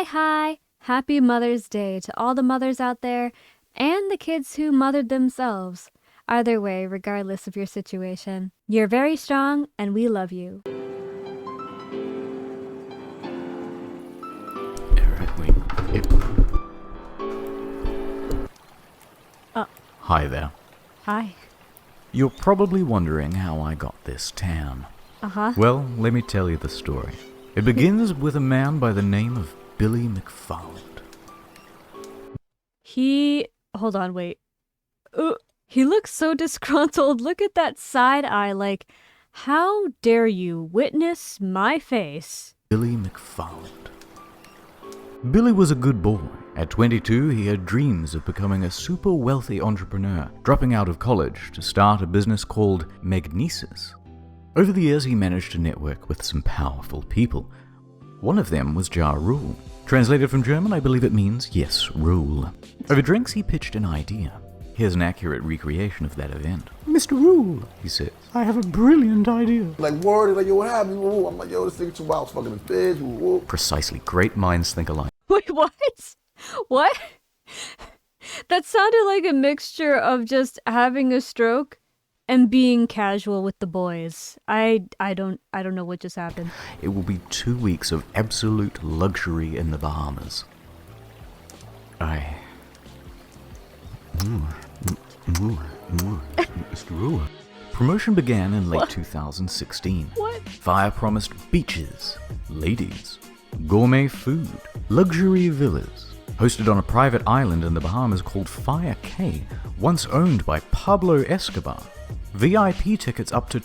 Hi! Happy Mother's Day to all the mothers out there and the kids who mothered themselves. Either way, regardless of your situation, you're very strong and we love you. Hi there. Hi. You're probably wondering how I got this tan. Uh-huh. Well, let me tell you the story. It begins with a man by the name of Billy McFarland. Hold on, wait. He looks so disgruntled. Look at that side eye, like, how dare you witness my face? Billy McFarland. Billy was a good boy. At 22, he had dreams of becoming a super wealthy entrepreneur, dropping out of college to start a business called Magnesis. Over the years, he managed to network with some powerful people. One of them was Ja Rule. Translated from German, I believe it means, yes, rule. Over drinks, he pitched an idea. Here's an accurate recreation of that event. Mr. Rule, He says, I have a brilliant idea. Like, word, like, yo, what happened? Woo. I'm like, yo, this nigga too wild, fucking his bitch. Woo. precisely, great minds think alike. Wait, what? What? That sounded like a mixture of just having a stroke and being casual with the boys. I don't know what just happened. It will be 2 weeks of absolute luxury in the Bahamas. Mr. Rule. Promotion began in late 2016. What? Fyre promised beaches, ladies, gourmet food, luxury villas. Hosted on a private island in the Bahamas called Fyre Cay, once owned by Pablo Escobar. VIP tickets up to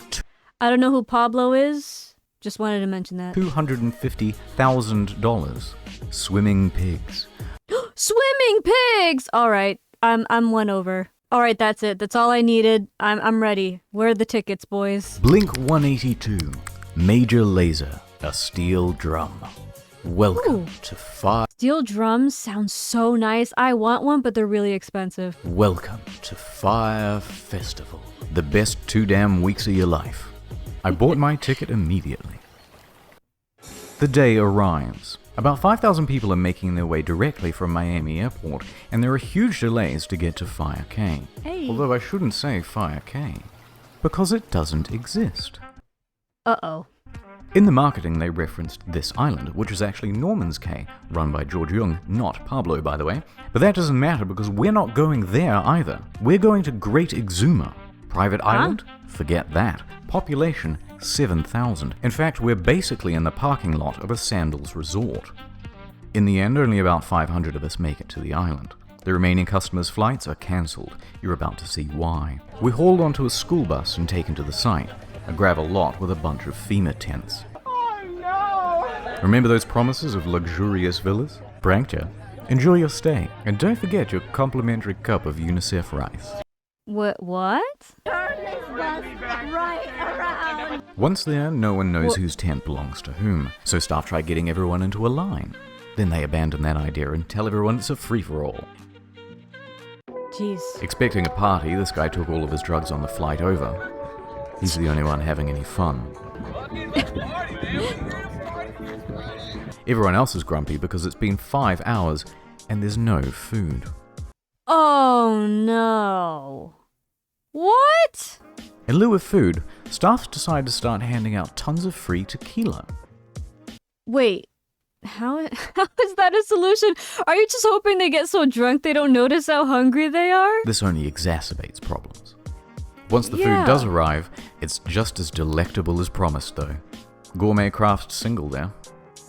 I don't know who Pablo is. Just wanted to mention that. $250,000. Swimming pigs. Swimming pigs! Alright, I'm won over. Alright, that's it. That's all I needed. I'm ready. Where are the tickets, boys? Blink 182. Major Laser. A steel drum. Welcome Ooh. to Fyre. Steel drums sound so nice. I want one, but they're really expensive. Welcome to Fyre Festival. The best 2 damn weeks of your life. I bought my ticket immediately. The day arrives. About 5,000 people are making their way directly from Miami Airport, and there are huge delays to get to Fyre Cay. Hey. Although I shouldn't say Fyre Cay, because it doesn't exist. Uh-oh. In the marketing, they referenced this island, which is actually Norman's Cay, run by George Jung, not Pablo, by the way. But that doesn't matter because we're not going there either. We're going to Great Exuma. Private island? Forget that. Population, 7,000. In fact, we're basically in the parking lot of a sandals resort. In the end, only about 500 of us make it to the island. The remaining customers' flights are cancelled. You're about to see why. We're hauled onto a school bus and taken to the site. A gravel lot with a bunch of FEMA tents. Oh no! Remember those promises of luxurious villas? Pranked ya? Enjoy your stay, and don't forget your complimentary cup of UNICEF rice. What? Turn this bus right around! Once there, no one knows whose tent belongs to whom, so staff try getting everyone into a line. Then they abandon that idea and tell everyone it's a free-for-all. Jeez. Expecting a party, this guy took all of his drugs on the flight over. He's the only one having any fun. Everyone else is grumpy because it's been 5 hours and there's no food. Oh no. What? In lieu of food, staff decide to start handing out tons of free tequila. Wait. How is that a solution? Are you just hoping they get so drunk they don't notice how hungry they are? This only exacerbates problems. Once the Yeah. food does arrive, it's just as delectable as promised though. Gourmet craft single there.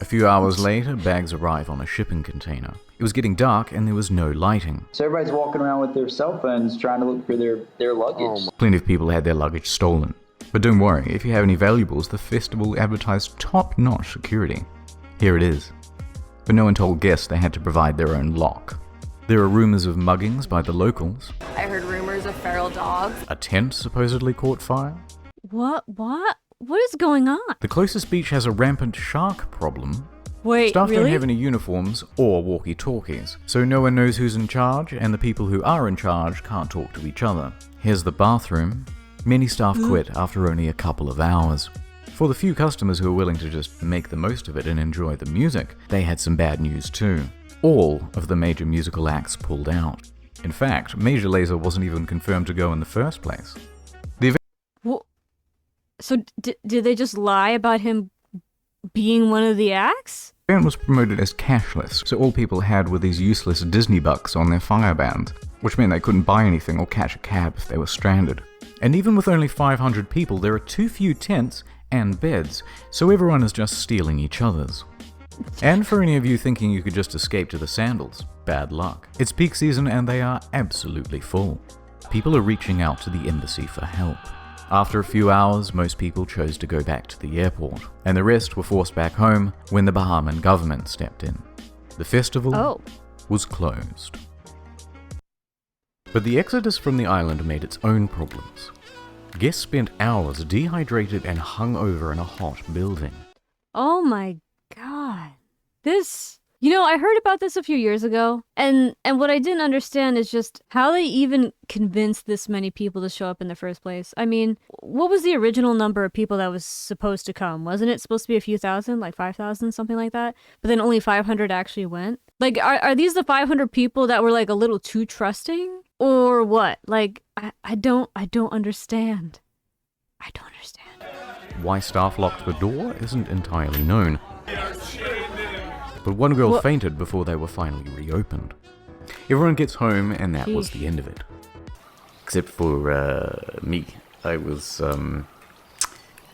A few hours later, bags arrive on a shipping container. It was getting dark and there was no lighting. So everybody's walking around with their cell phones trying to look for their luggage. Plenty of people had their luggage stolen. But don't worry, if you have any valuables, the festival advertised top-notch security. Here it is. But no one told guests they had to provide their own lock. There are rumors of muggings by the locals. I heard rumors of feral dogs. A tent supposedly caught fire. What? What is going on? The closest beach has a rampant shark problem. Wait, Staff really? don't have any uniforms or walkie-talkies, so no one knows who's in charge, and the people who are in charge can't talk to each other. Here's the bathroom. Many staff quit after only a couple of hours. For the few customers who were willing to just make the most of it and enjoy the music, they had some bad news too. All of the major musical acts pulled out. In fact, Major Lazer wasn't even confirmed to go in the first place. So did they just lie about him being one of the acts? The event was promoted as cashless, so all people had were these useless Disney bucks on their Fyre bands, which meant they couldn't buy anything or catch a cab if they were stranded. And even with only 500 people, there are too few tents and beds, so everyone is just stealing each other's. And for any of you thinking you could just escape to the sandals, bad luck. It's peak season and they are absolutely full. People are reaching out to the embassy for help. After a few hours, most people chose to go back to the airport, and the rest were forced back home when the Bahamian government stepped in. The festival was closed. But the exodus from the island made its own problems. Guests spent hours dehydrated and hungover in a hot building. Oh my god. I heard about this a few years ago, and what I didn't understand is just how they even convinced this many people to show up in the first place. I mean, what was the original number of people that was supposed to come? Wasn't it supposed to be a few thousand, like 5,000, something like that? But then only 500 actually went? Like, are these the 500 people that were like a little too trusting? Or what? Like, I don't understand. I don't understand. Why staff locked the door isn't entirely known. But one girl fainted before they were finally reopened. Everyone gets home, and that was the end of it. Except for me. I was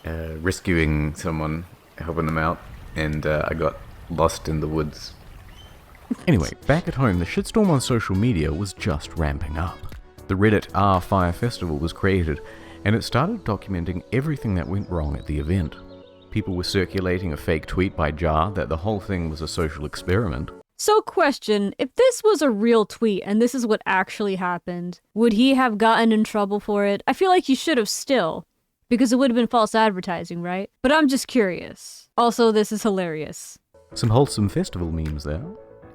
rescuing someone, helping them out, and I got lost in the woods. Anyway, back at home, the shitstorm on social media was just ramping up. The Reddit Fyre Festival was created, and it started documenting everything that went wrong at the event. People were circulating a fake tweet by Jar that the whole thing was a social experiment. So question, if this was a real tweet and this is what actually happened, would he have gotten in trouble for it? I feel like he should have still, because it would have been false advertising, right? But I'm just curious. Also, this is hilarious. Some wholesome festival memes there.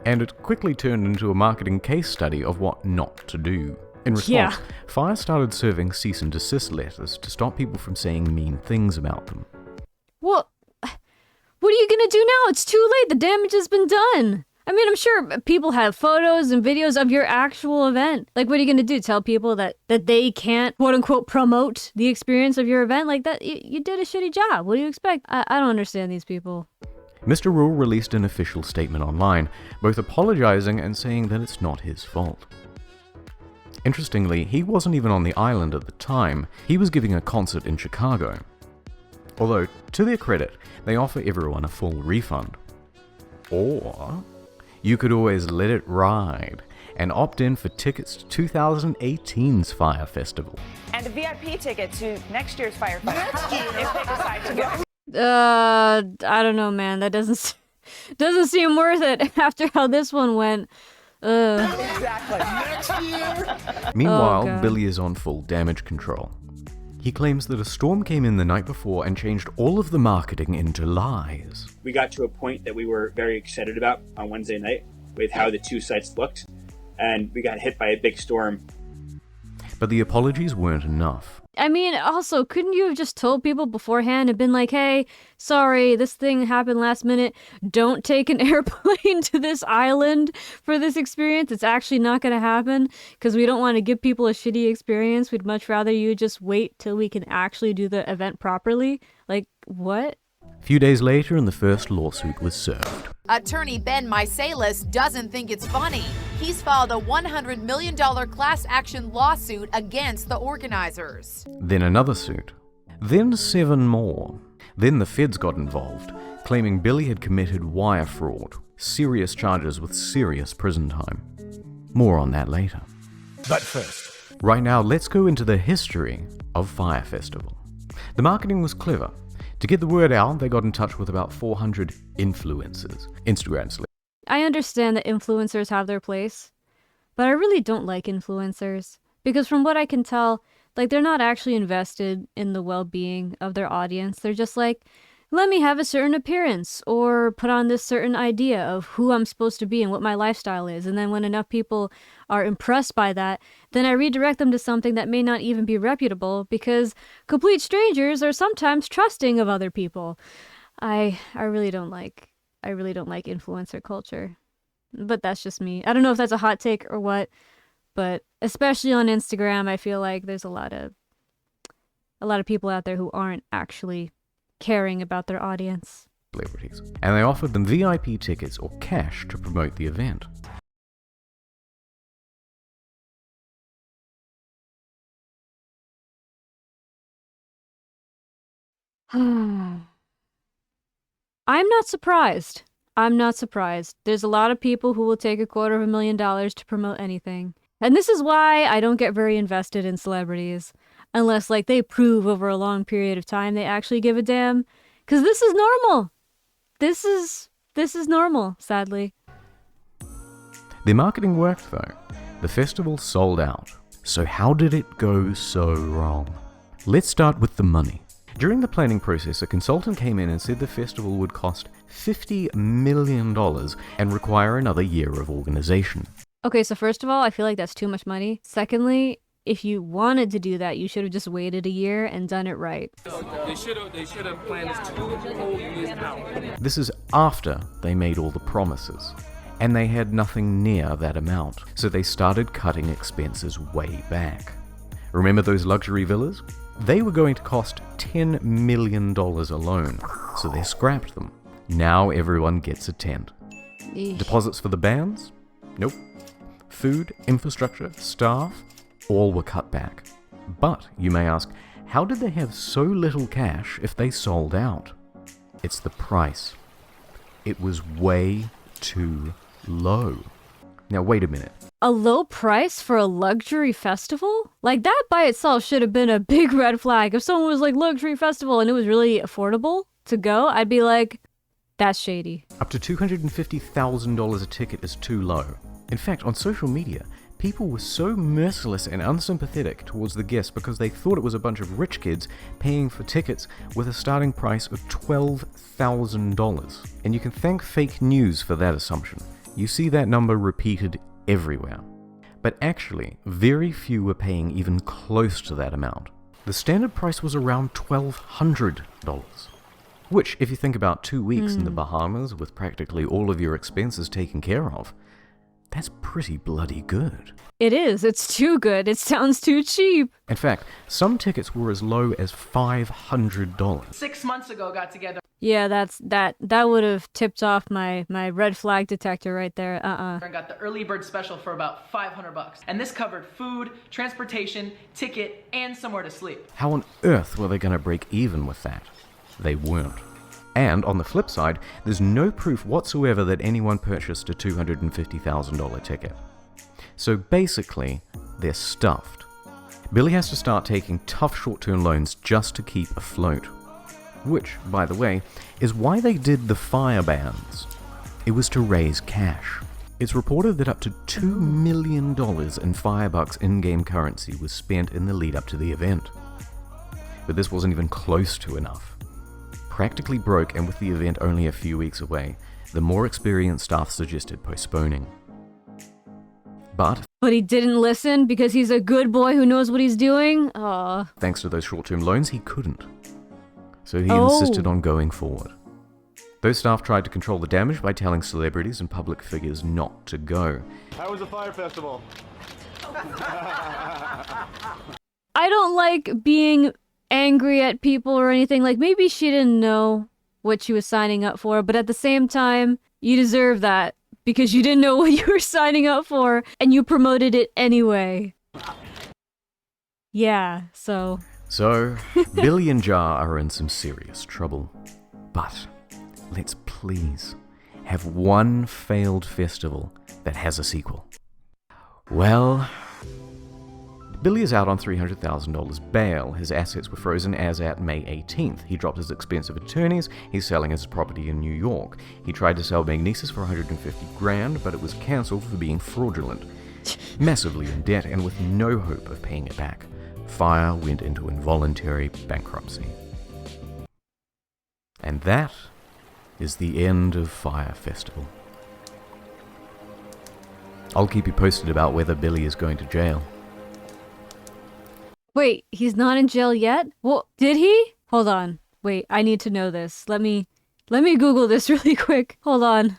And it quickly turned into a marketing case study of what not to do. In response, Fyre started serving cease and desist letters to stop people from saying mean things about them. Well, what are you gonna do now? It's too late. The damage has been done. I mean, I'm sure people have photos and videos of your actual event. Like, what are you gonna do? Tell people that they can't, quote unquote, promote the experience of your event? Like, that you did a shitty job. What do you expect? I don't understand these people. Mr. Rule released an official statement online, both apologizing and saying that it's not his fault. Interestingly, he wasn't even on the island at the time. He was giving a concert in Chicago. Although, to their credit, they offer everyone a full refund. Or, you could always let it ride and opt in for tickets to 2018's Fyre Festival. And a VIP ticket to next year's Fyre Festival if they decide to go. I don't know, man. That doesn't seem worth it after how this one went. Exactly. Next year. Meanwhile, Billy is on full damage control. He claims that a storm came in the night before and changed all of the marketing into lies. We got to a point that we were very excited about on Wednesday night with how the two sites looked, and we got hit by a big storm. But the apologies weren't enough. I mean, also, couldn't you have just told people beforehand and been like, hey, sorry, this thing happened last minute. Don't take an airplane to this island for this experience. It's actually not going to happen because we don't want to give people a shitty experience. We'd much rather you just wait till we can actually do the event properly. Like, what? A few days later, and the first lawsuit was served. Attorney Ben Misalis doesn't think it's funny. He's filed a $100 million class action lawsuit against the organizers. Then another suit. Then 7 more. Then the feds got involved, claiming Billy had committed wire fraud. Serious charges with serious prison time. More on that later. But first. Right now, let's go into the history of Fyre Festival. The marketing was clever. To get the word out, they got in touch with about 400 influencers. Instagram. I understand that influencers have their place, but I really don't like influencers. Because from what I can tell, like, they're not actually invested in the well-being of their audience. They're just like, let me have a certain appearance or put on this certain idea of who I'm supposed to be and what my lifestyle is. And then when enough people are impressed by that, then I redirect them to something that may not even be reputable because complete strangers are sometimes trusting of other people. I really don't like influencer culture. But that's just me. I don't know if that's a hot take or what, but especially on Instagram, I feel like there's a lot of people out there who aren't actually caring about their audience. Celebrities. And they offered them VIP tickets or cash to promote the event. I'm not surprised. There's a lot of people who will take $250,000 to promote anything. And this is why I don't get very invested in celebrities. Unless, like, they prove over a long period of time they actually give a damn. Because this is normal. This is normal, sadly. Their marketing worked, though. The festival sold out. So how did it go so wrong? Let's start with the money. During the planning process, a consultant came in and said the festival would cost $50 million and require another year of organization. Okay, so first of all, I feel like that's too much money. Secondly, if you wanted to do that, you should have just waited a year and done it right. They should have planned this 2 whole years out. This is after they made all the promises, and they had nothing near that amount, so they started cutting expenses way back. Remember those luxury villas? They were going to cost $10 million alone, so they scrapped them. Now everyone gets a tent. Eesh. Deposits for the bands? Nope. Food, infrastructure, staff? All were cut back. But, you may ask, how did they have so little cash if they sold out? It's the price. It was way too low. Now wait a minute. A low price for a luxury festival? Like, that by itself should have been a big red flag. If someone was like, luxury festival, and it was really affordable to go, I'd be like, that's shady. Up to $250,000 a ticket is too low. In fact, on social media, people were so merciless and unsympathetic towards the guests because they thought it was a bunch of rich kids paying for tickets with a starting price of $12,000. And you can thank fake news for that assumption. You see that number repeated everywhere. But actually, very few were paying even close to that amount. The standard price was around $1,200. Which, if you think about 2 weeks in the Bahamas with practically all of your expenses taken care of, that's pretty bloody good. It is. It's too good. It sounds too cheap. In fact, some tickets were as low as $500. 6 months ago, got together. Yeah, that would have tipped off my red flag detector right there. And got the early bird special for about $500. And this covered food, transportation, ticket, and somewhere to sleep. How on earth were they going to break even with that? They weren't. And on the flip side, there's no proof whatsoever that anyone purchased a $250,000 ticket. So basically, they're stuffed. Billy has to start taking tough short-term loans just to keep afloat. Which, by the way, is why they did the fire bans. It was to raise cash. It's reported that up to $2 million in Firebucks in-game currency was spent in the lead up to the event. But this wasn't even close to enough. Practically broke, and with the event only a few weeks away, the more experienced staff suggested postponing. But he didn't listen because he's a good boy who knows what he's doing? Aww. Thanks to those short-term loans, he couldn't. So he insisted on going forward. Those staff tried to control the damage by telling celebrities and public figures not to go. How was the Fyre Festival? I don't like being angry at people or anything. Like, maybe she didn't know what she was signing up for, but at the same time, you deserve that because you didn't know what you were signing up for and you promoted it anyway. Yeah, so Billy and Jar are in some serious trouble. But let's please have one failed festival that has a sequel. Well, Billy is out on $300,000 bail. His assets were frozen as at May 18th. He dropped his expensive attorneys. He's selling his property in New York. He tried to sell Magnesis for $150,000, but it was cancelled for being fraudulent. Massively in debt and with no hope of paying it back, Fyre went into involuntary bankruptcy. And that is the end of Fyre Festival. I'll keep you posted about whether Billy is going to jail. Wait, he's not in jail yet? Well, did he? Hold on. Wait, I need to know this. Let me Google this really quick. Hold on.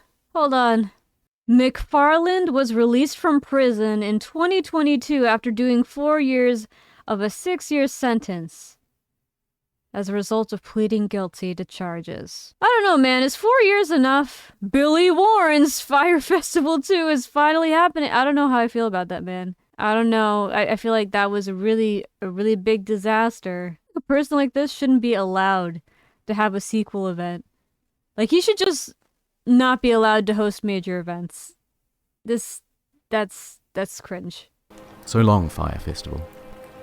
McFarland was released from prison in 2022 after doing 4 years of a 6-year sentence as a result of pleading guilty to charges. I don't know, man. Is 4 years enough? Billy Warren's Fyre Festival 2 is finally happening. I don't know how I feel about that, man. I don't know. I feel like that was a really big disaster. A person like this shouldn't be allowed to have a sequel event. Like, he should just not be allowed to host major events. That's cringe. So long, Fyre Festival.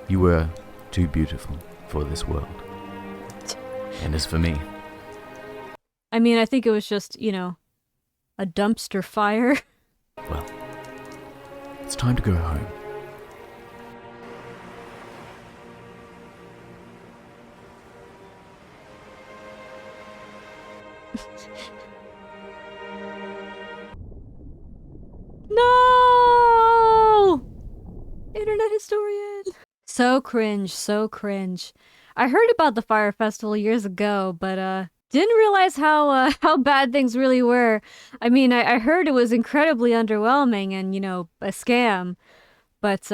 You were too beautiful for this world. And as for me... I mean, I think it was just, you know, a dumpster fire. Well, it's time to go home. No! Internet historian. So cringe. I heard about the Fyre Festival years ago, but didn't realize how bad things really were. I mean, I heard it was incredibly underwhelming and, you know, a scam. But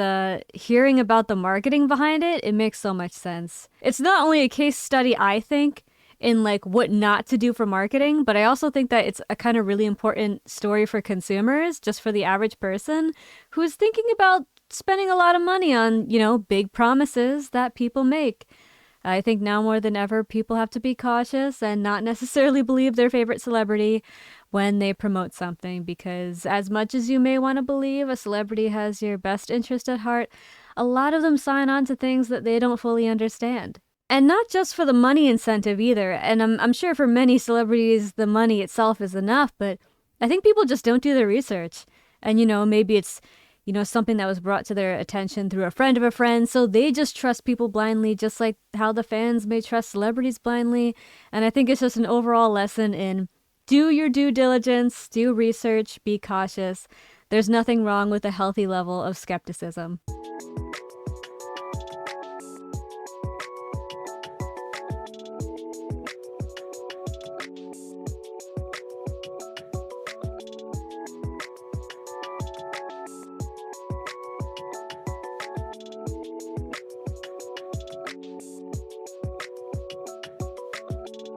hearing about the marketing behind it, it makes so much sense. It's not only a case study, I think, in like what not to do for marketing, but I also think that it's a kind of really important story for consumers, just for the average person who's thinking about spending a lot of money on, you know, big promises that people make. I think now more than ever, people have to be cautious and not necessarily believe their favorite celebrity when they promote something, because as much as you may want to believe a celebrity has your best interest at heart, a lot of them sign on to things that they don't fully understand. And not just for the money incentive either. And I'm sure for many celebrities, the money itself is enough, but I think people just don't do their research. And, you know, maybe it's, you know, something that was brought to their attention through a friend of a friend. So they just trust people blindly, just like how the fans may trust celebrities blindly. And I think it's just an overall lesson in do your due diligence, do research, be cautious. There's nothing wrong with a healthy level of skepticism.